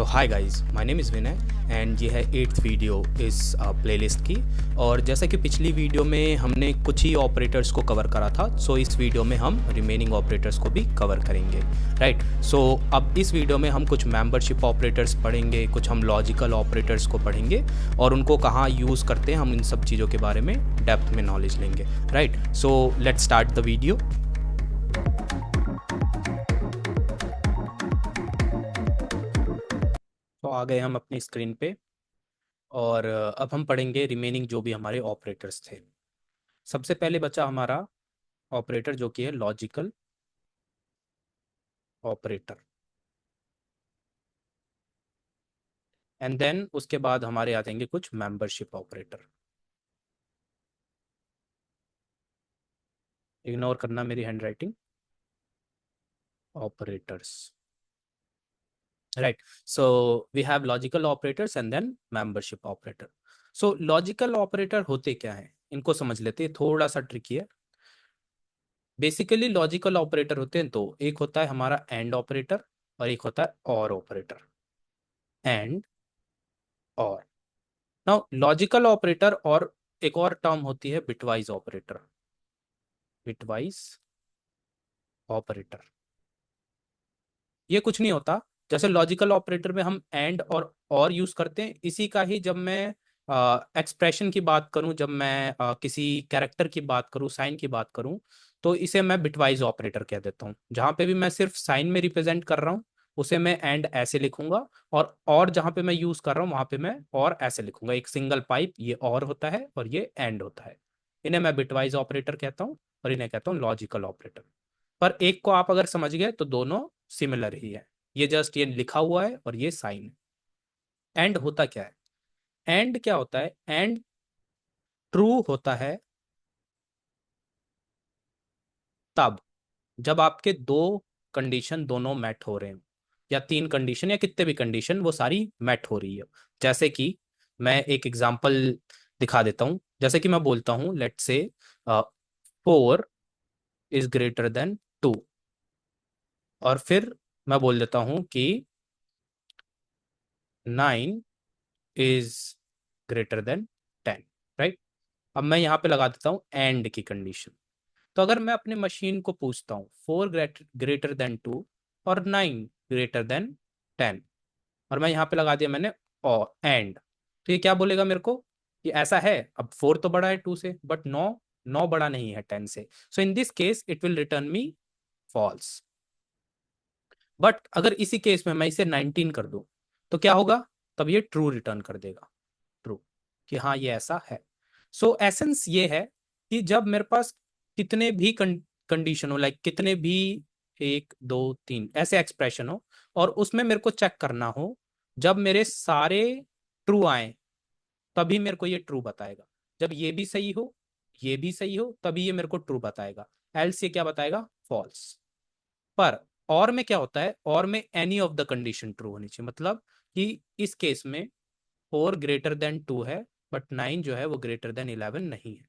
तो hi guys, my name is Vinay and ये है 8th वीडियो इस प्लेलिस्ट की। और जैसा कि पिछली वीडियो में हमने कुछ ही ऑपरेटर्स को कवर करा था, सो इस वीडियो में हम रिमेनिंग ऑपरेटर्स को भी कवर करेंगे, राइट। सो अब इस वीडियो में हम कुछ मेंबरशिप ऑपरेटर्स पढ़ेंगे, कुछ हम लॉजिकल ऑपरेटर्स को पढ़ेंगे और उनको कहाँ यूज़ करते हैं, हम इन सब चीज़ों के बारे में डेप्थ में नॉलेज लेंगे, right. So let's start the video. तो आ गए हम अपनी स्क्रीन पे और अब हम पढ़ेंगे रिमेनिंग जो भी हमारे ऑपरेटर्स थे। सबसे पहले बचा हमारा ऑपरेटर जो कि है लॉजिकल ऑपरेटर, एंड देन उसके बाद हमारे आ जाएंगे कुछ मेंबरशिप ऑपरेटर। इग्नोर करना मेरी handwriting. Operators, right. So we have logical operators and then membership operator. So logical operator होते क्या है, इनको समझ लेते हैं, थोड़ा सा ट्रिकी है। बेसिकली लॉजिकल ऑपरेटर होते हैं तो एक होता है हमारा एंड ऑपरेटर और एक होता है और ऑपरेटर। एंड और नाउ लॉजिकल ऑपरेटर और एक और टर्म होती है बिटवाइज ऑपरेटर। बिटवाइज ऑपरेटर ये कुछ नहीं होता, जैसे लॉजिकल ऑपरेटर में हम एंड और यूज करते हैं, इसी का ही जब मैं एक्सप्रेशन की बात करूं, जब मैं किसी कैरेक्टर की बात करूं, साइन की बात करूं, तो इसे मैं बिटवाइज ऑपरेटर कह देता हूं। जहां पे भी मैं सिर्फ साइन में रिप्रेजेंट कर रहा हूं उसे मैं एंड ऐसे लिखूंगा, और जहां पे मैं यूज कर रहा हूं वहां पे मैं और ऐसे लिखूंगा। एक सिंगल पाइप ये और होता है और ये एंड होता है। इन्हें मैं बिटवाइज ऑपरेटर कहता हूँ और इन्हें कहता हूँ लॉजिकल ऑपरेटर। पर एक को आप अगर समझ गए तो दोनों सिमिलर ही है। ये जस्ट ये लिखा हुआ है और ये साइन है। एंड होता क्या है? एंड क्या होता है? एंड ट्रू होता है तब जब आपके दो कंडीशन दोनों मैट हो रहे हैं, या तीन कंडीशन या कितने भी कंडीशन वो सारी मैट हो रही है। जैसे कि मैं एक एग्जांपल दिखा देता हूं। जैसे कि मैं बोलता हूं let's say 4 is greater than 2, और फिर मैं बोल देता हूं कि 9 इज ग्रेटर देन 10, राइट। अब मैं यहाँ पे लगा देता हूँ एंड की कंडीशन। तो अगर मैं अपने मशीन को पूछता हूँ 4 ग्रेटर देन 2 और 9 ग्रेटर देन 10, और मैं यहाँ पे लगा दिया मैंने और एंड, तो ये क्या बोलेगा मेरे को? कि ऐसा है, अब 4 तो बड़ा है 2 से, बट 9 9 बड़ा नहीं है 10 से। So in this case it will return me false. But अगर इसी केस में मैं इसे 19 कर दूं तो क्या होगा? तब ये ट्रू रिटर्न कर देगा। ट्रू, कि हाँ ये ऐसा है। सो एसेंस ये है कि जब मेरे पास कितने भी कंडीशन हो, लाइक कितने भी 1 2 3 ऐसे एक्सप्रेशन हो, और उसमें मेरे को चेक करना हो, जब मेरे सारे ट्रू आए तभी मेरे को ये ट्रू बताएगा। जब ये भी सही हो, ये भी सही हो, तभी ये मेरे को ट्रू बताएगा। एल्स ये क्या बताएगा? फॉल्स। पर और में क्या होता है? और में any of the condition true होनी चाहिए, मतलब कि इस केस में 4 ग्रेटर देन 2 है, बट 9 जो है वो ग्रेटर देन 11 नहीं है।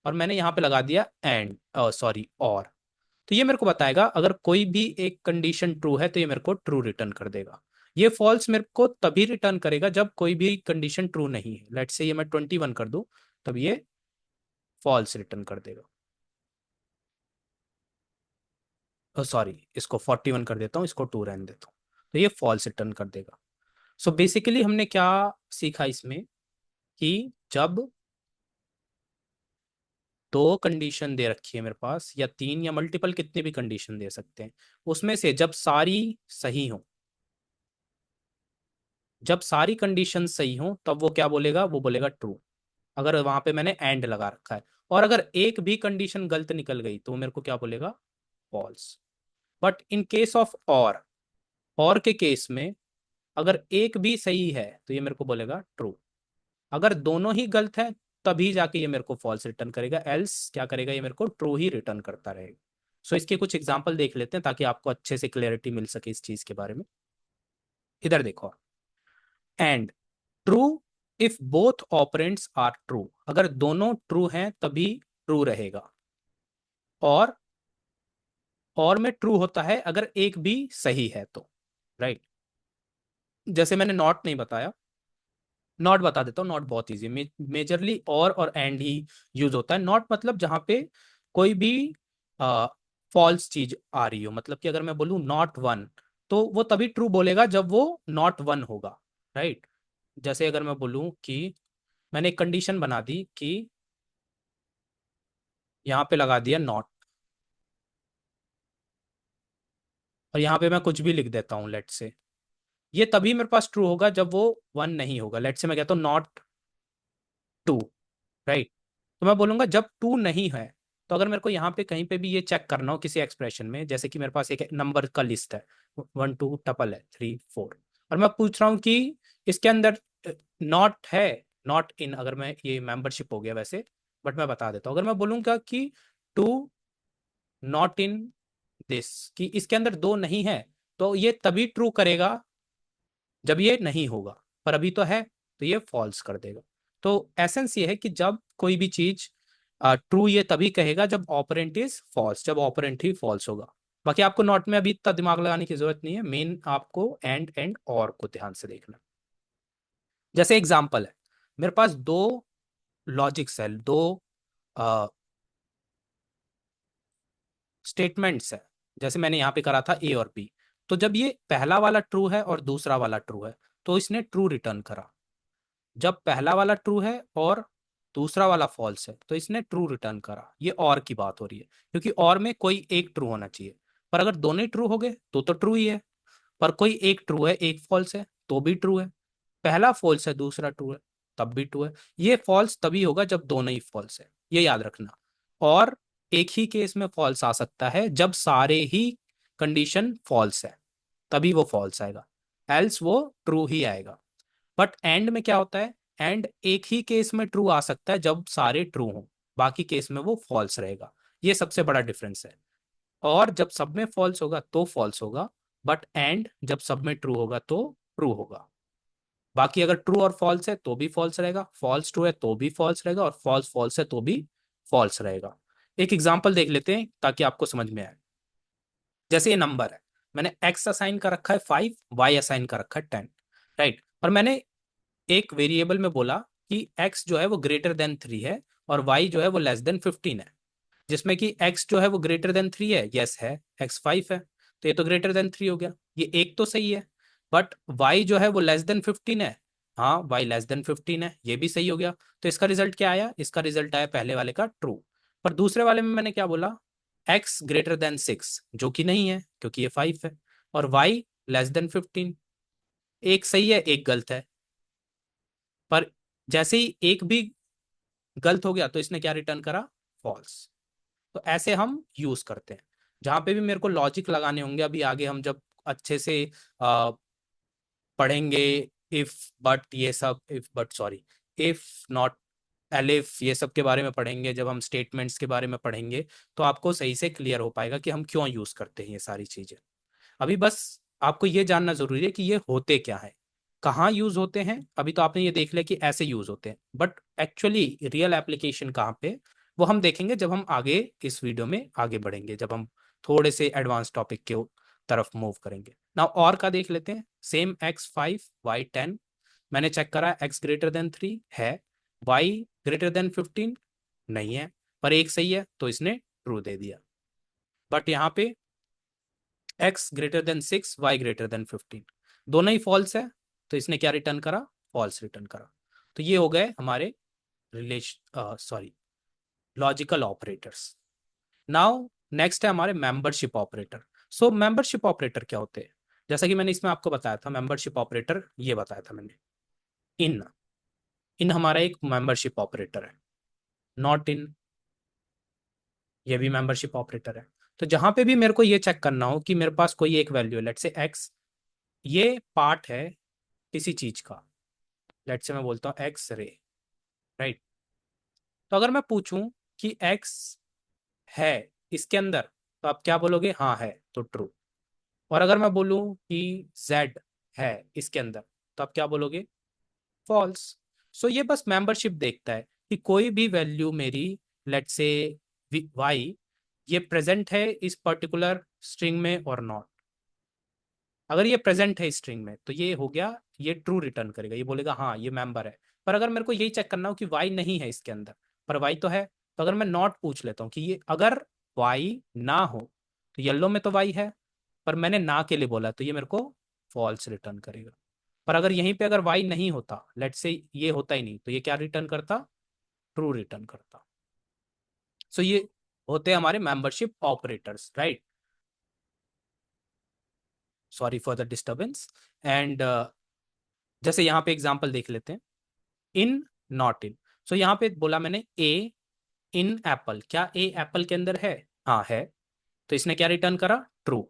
और मैंने यहाँ पे लगा दिया एंड, सॉरी, और। तो ये मेरे को बताएगा अगर कोई भी एक कंडीशन ट्रू है तो ये मेरे को ट्रू रिटर्न कर देगा। ये फॉल्स मेरे को तभी रिटर्न करेगा जब कोई भी कंडीशन ट्रू नहीं है। लेट्स से ये मैं 21 कर दूं, तब ये फॉल्स रिटर्न कर देगा। सॉरी, इसको 41 कर देता हूँ, इसको 2 रहने देता हूँ, तो ये फॉल्स रिटर्न कर देगा। सो बेसिकली हमने क्या सीखा इसमें, कि जब दो कंडीशन दे रखी है मेरे पास, या तीन या मल्टीपल कितने भी कंडीशन दे सकते हैं, उसमें से जब सारी सही हो, जब सारी कंडीशन सही हो तब वो क्या बोलेगा? वो बोलेगा ट्रू। अगर वहां पे मैंने एंड लगा रखा है, और अगर एक भी कंडीशन गलत निकल गई तो वो मेरे को क्या बोलेगा? False. But in case of और के केस में अगर एक भी सही है तो ये मेरे को बोलेगा ट्रू। अगर दोनों ही गलत है तभी जाके ये मेरे को फॉल्स रिटर्न करेगा, एल्स क्या करेगा? ये मेरे को ट्रू ही रिटर्न करता रहेगा। सो इसके कुछ एग्जांपल देख लेते हैं ताकि आपको अच्छे से क्लैरिटी मिल सके इस चीज के बारे में। इधर देखो, and true if both operands are true, अगर दोनों ट्रू हैं तभी ट्रू रहेगा। और में ट्रू होता है अगर एक भी सही है तो, राइट। जैसे मैंने नॉट नहीं बताया, नॉट बता देता हूँ। नॉट बहुत ईजी है, मेजरली और एंड ही यूज होता है। नॉट मतलब जहाँ पे कोई भी फॉल्स चीज आ रही हो, मतलब कि अगर मैं बोलूँ नॉट वन, तो वो तभी ट्रू बोलेगा जब वो नॉट वन होगा, राइट। जैसे अगर मैं बोलूँ कि मैंने एक कंडीशन बना दी कि यहाँ पे लगा दिया नॉट, और यहाँ पे मैं कुछ भी लिख देता हूँ लेट से, ये तभी मेरे पास ट्रू होगा जब वो वन नहीं होगा। लेट से मैं कहता हूँ नॉट टू, राइट। तो मैं बोलूंगा जब टू नहीं है। तो अगर मेरे को यहाँ पे कहीं पे भी ये चेक करना हो किसी एक्सप्रेशन में, जैसे कि मेरे पास एक नंबर का लिस्ट है, वन टू टपल है, थ्री फोर, और मैं पूछ रहा हूँ कि इसके अंदर नॉट है, नॉट इन, अगर मैं ये मेंबरशिप हो गया वैसे, बट मैं बता देता हूँ। अगर मैं बोलूंगा कि टू नॉट इन दिस, कि इसके अंदर दो नहीं है, तो ये तभी ट्रू करेगा जब ये नहीं होगा, पर अभी तो है, तो ये फॉल्स कर देगा। तो एसेंस ये है कि जब कोई भी चीज ट्रू ये तभी कहेगा जब ऑपरेंट इज फॉल्स, जब ऑपरेंट ही फॉल्स होगा। बाकी आपको नॉट में अभी इतना दिमाग लगाने की जरूरत नहीं है, मेन आपको एंड और को ध्यान से देखना। जैसे एग्जांपल है, मेरे पास दो लॉजिक्स है, दो स्टेटमेंट्स है, जैसे मैंने यहाँ पे करा था ए और बी। तो जब ये पहला वाला ट्रू है और दूसरा वाला ट्रू है, तो इसने ट्रू रिटर्न करा। जब पहला वाला ट्रू है और दूसरा वाला फॉल्स है, तो इसने ट्रू रिटर्न करा। ये और की बात हो रही है, क्योंकि और में कोई एक ट्रू होना चाहिए, पर अगर दोनों ही ट्रू हो गए तो ट्रू ही है। पर कोई एक ट्रू है एक फॉल्स है तो भी ट्रू है, पहला फॉल्स है दूसरा ट्रू है तब भी ट्रू है। ये फॉल्स तभी होगा जब दोनों ही फॉल्स है, ये याद रखना। और एक ही केस में फॉल्स आ सकता है, जब सारे ही कंडीशन फॉल्स है तभी वो फॉल्स आएगा, एल्स वो ट्रू ही आएगा। बट एंड में क्या होता है, एंड एक ही केस में ट्रू आ सकता है जब सारे ट्रू हों, बाकी केस में वो फॉल्स रहेगा। ये सबसे बड़ा डिफरेंस है। और जब सब में फॉल्स होगा तो फॉल्स होगा, बट एंड जब सब में ट्रू होगा तो ट्रू होगा। बाकी अगर ट्रू और फॉल्स है तो भी फॉल्स रहेगा, फॉल्स ट्रू है तो भी फॉल्स रहेगा, और फॉल्स फॉल्स है तो भी फॉल्स रहेगा। एक एग्जाम्पल देख लेते हैं ताकि आपको समझ में आए। जैसे ये नंबर है, मैंने एक्स असाइन कर रखा है 5, वाई असाइन कर रखा है 10, राइट। और मैंने एक वेरिएबल में बोला कि x जो है वो ग्रेटर देन 3 है और y जो है वो लेस देन 15 है। जिसमें कि x जो है वो ग्रेटर देन 3 है, यस है, x 5 है, तो ये तो ग्रेटर देन 3 हो गया, ये एक तो सही है। बट y जो है वो लेस देन 15 है, हाँ y लेस देन 15 है, ये भी सही हो गया। तो इसका रिजल्ट क्या आया, इसका रिजल्ट आया पहले वाले का ट्रू। पर दूसरे वाले में मैंने क्या बोला, x ग्रेटर देन 6, जो कि नहीं है क्योंकि ये 5 है, और y लेस देन 15, एक सही है एक गलत है। पर जैसे ही एक भी गलत हो गया तो इसने क्या रिटर्न करा, फॉल्स। तो ऐसे हम यूज करते हैं। जहां पे भी मेरे को लॉजिक लगाने होंगे अभी आगे, हम जब अच्छे से आ, पढ़ेंगे, इफ बट ये सब, if but sorry, if not, elif, ये सब के बारे में पढ़ेंगे, जब हम स्टेटमेंट्स के बारे में पढ़ेंगे, तो आपको सही से क्लियर हो पाएगा कि हम क्यों यूज करते हैं ये सारी चीजें। अभी बस आपको ये जानना जरूरी है कि ये होते क्या है, कहाँ यूज होते हैं। अभी तो आपने ये देख लिया कि ऐसे यूज होते हैं, बट एक्चुअली रियल एप्लीकेशन कहाँ पे, वो हम देखेंगे जब हम आगे इस वीडियो में आगे बढ़ेंगे, जब हम थोड़े से एडवांस टॉपिक के तरफ मूव करेंगे ना। और का देख लेते हैं, सेम x 5 y 10, मैंने चेक करा x ग्रेटर देन 3 है, y ग्रेटर देन 15 नहीं है, पर एक सही है तो इसने ट्रू दे दिया। बट यहाँ पे x greater than 6, y greater than 15, दोनों ही फॉल्स है, तो इसने क्या रिटर्न करा, फॉल्स रिटर्न करा। तो ये हो गए हमारे relation sorry logical operators. Now next है हमारे मेंबरशिप ऑपरेटर। सो मेंबरशिप ऑपरेटर क्या होते हैं, जैसा कि मैंने इसमें आपको बताया था, मेंबरशिप ऑपरेटर ये बताया था मैंने, इन, इन हमारा एक मेंबरशिप ऑपरेटर है। नॉट इन, ये भी मेंबरशिप ऑपरेटर है। तो जहां पे भी मेरे को ये चेक करना हो कि मेरे पास कोई एक वैल्यू है, लेट्स से एक्स, ये पार्ट है किसी चीज का, लेट्स से मैं बोलता हूँ एक्स रे, राइट। तो अगर मैं पूछूं कि एक्स है इसके अंदर, तो आप क्या बोलोगे, हाँ है, तो ट्रू। और अगर मैं बोलूं कि जेड है इसके अंदर, तो आप क्या बोलोगे, फॉल्स। सो ये बस मेंबरशिप देखता है कि कोई भी वैल्यू मेरी, लेट्स से वाई, ये प्रेजेंट है इस पर्टिकुलर स्ट्रिंग में और नॉट। अगर ये प्रेजेंट है स्ट्रिंग में तो ये हो गया, ये ट्रू रिटर्न करेगा, ये बोलेगा हाँ ये मेंबर है। पर अगर मेरे को यही चेक करना हो कि वाई नहीं है इसके अंदर, पर वाई तो है, तो अगर मैं नॉट पूछ लेता हूँ कि ये अगर वाई ना हो, तो येलो में तो वाई है, पर मैंने ना के लिए बोला तो ये मेरे को फॉल्स रिटर्न करेगा। पर अगर यहीं पे अगर वाई नहीं होता, लेट्स से ये होता ही नहीं, तो ये क्या रिटर्न करता, ट्रू रिटर्न करता। सो ये होते हैं हमारे membership operators, right. Sorry for the disturbance. And जैसे यहाँ पे एग्जांपल देख लेते हैं, इन, नॉट इन। सो यहाँ पे बोला मैंने ए इन एप्पल, क्या ए एप्पल के अंदर है, हाँ है, तो इसने क्या रिटर्न करा, ट्रू।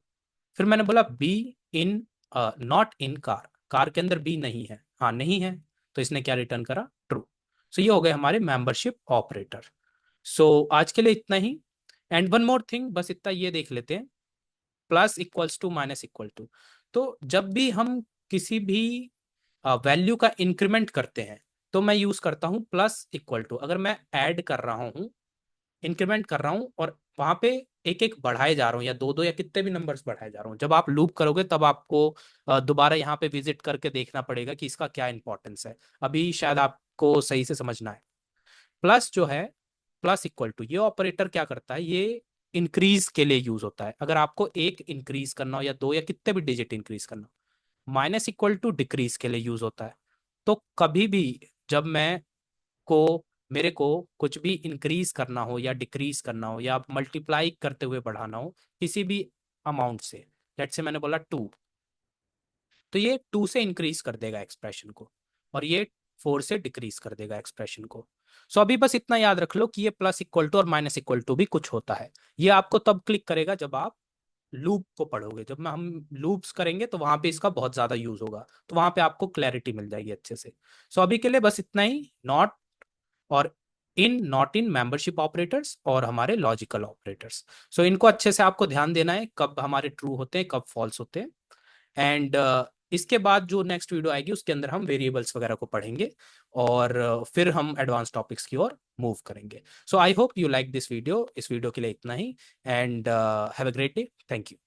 फिर मैंने बोला be in, not in car, car के अंदर बी नहीं है, हाँ नहीं है, तो इसने क्या रिटर्न करा, ट्रू। सो ये हो गए हमारे मेंबरशिप ऑपरेटर। सो आज के लिए इतना ही। एंड वन मोर थिंग, बस इतना ये देख लेते हैं, plus equals to minus equal to. तो जब भी हम किसी भी वैल्यू का इंक्रीमेंट करते हैं, तो मैं यूज करता हूं प्लस इक्वल टू। अगर मैं ऐड कर रहा हूं, इंक्रीमेंट कर रहा हूं, और वहां पे एक एक बढ़ाए जा रहा हूँ, या दो दो या कितने भी नंबर्स बढ़ाए जा रहा हूँ, जब आप लूप करोगे तब आपको दोबारा यहाँ पे विजिट करके देखना पड़ेगा कि इसका क्या इंपॉर्टेंस है। अभी शायद आपको सही से समझना है। प्लस जो है, प्लस इक्वल टू, ये ऑपरेटर क्या करता है, ये इंक्रीज के लिए यूज होता है। अगर आपको एक इंक्रीज करना हो या दो या कितने भी डिजिट इंक्रीज करना हो। माइनस इक्वल टू डिक्रीज के लिए यूज होता है। तो कभी भी जब मैं को मेरे को कुछ भी इंक्रीज करना हो या डिक्रीज करना हो या मल्टीप्लाई करते हुए बढ़ाना हो किसी भी अमाउंट से, लेट्स से मैंने बोला टू, तो ये टू से इंक्रीज कर देगा एक्सप्रेशन को, और ये फोर से डिक्रीज कर देगा एक्सप्रेशन को। सो अभी बस इतना याद रख लो कि ये प्लस इक्वल टू और माइनस इक्वल टू भी कुछ होता है। ये आपको तब क्लिक करेगा जब आप लूप को पढ़ोगे, जब मैं हम लूप्स करेंगे तो वहां पे इसका बहुत ज्यादा यूज होगा, तो वहां पे आपको क्लैरिटी मिल जाएगी अच्छे से। सो अभी के लिए बस इतना ही। नॉट और इन, नॉट इन मेंबरशिप ऑपरेटर्स और हमारे लॉजिकल ऑपरेटर्स। सो इनको अच्छे से आपको ध्यान देना है, कब हमारे ट्रू होते हैं कब फॉल्स होते हैं। एंड इसके बाद जो नेक्स्ट वीडियो आएगी उसके अंदर हम वेरिएबल्स वगैरह को पढ़ेंगे, और फिर हम एडवांस टॉपिक्स की ओर मूव करेंगे। So I hope you like this video. इस वीडियो के लिए इतना ही। And have a great day. Thank you.